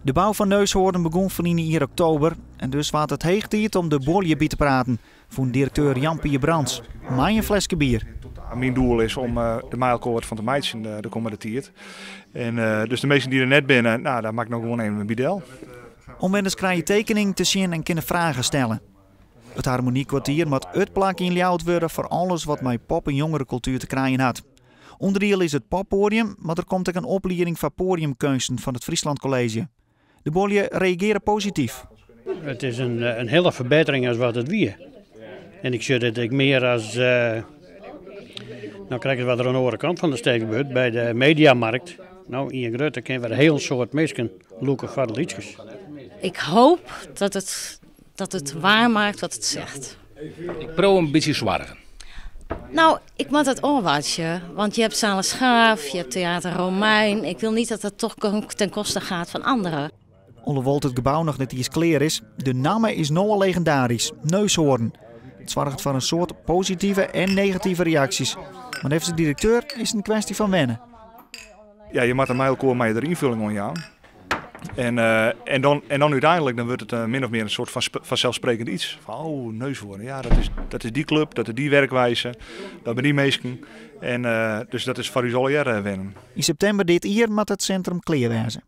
De bouw van Neushoorn begon van 1 oktober en dus was het heeg tijd om de bolje bij te praten, voor directeur Jan-Pier Brands. Mij een flesje bier. Mijn doel is om de mijlkoord van de meisjes de komende tijd. En dus de meesten die er net binnen, nou, daar maak ik nog gewoon even een bidel. Omwenders krijg je tekening te zien en kunnen vragen stellen. Het harmoniekwartier moet het plak inljouwd worden voor alles wat met pop- en jongerencultuur te krijgen had. Onderdeel is het poppodium, maar er komt ook een opleiding van podiumkunsten van het Friesland College. De bolje reageren positief. Het is een hele verbetering als wat het wie. En ik zie dat ik meer als... nou krijg je wat er aan de andere kant van de steek gebeurt, bij de mediamarkt. Nou, in Grutte kennen we een heel soort mensen loeken voor de liedjes. Ik hoop dat het waar maakt wat het zegt. Ik probeer een beetje zwaar. Nou, ik moet het oorwatje, want je hebt Zale Schaaf, je hebt Theater Romein. Ik wil niet dat dat toch ten koste gaat van anderen. Alhoewel het gebouw nog net iets kleer is, de naam is nogal legendarisch, Neushoorn. Het zorgt voor een soort positieve en negatieve reacties. Maar heeft de directeur is het een kwestie van wennen. Ja, je maakt een mijlkoord met er invulling aan jou. En dan uiteindelijk dan wordt het min of meer een soort van vanzelfsprekend iets. Van, oh, Neushoorn, ja, dat is die club, dat is die werkwijze, dat zijn die meesken. En dus dat is voor u al jaren wennen. In september dit jaar moet het centrum kleer wezen.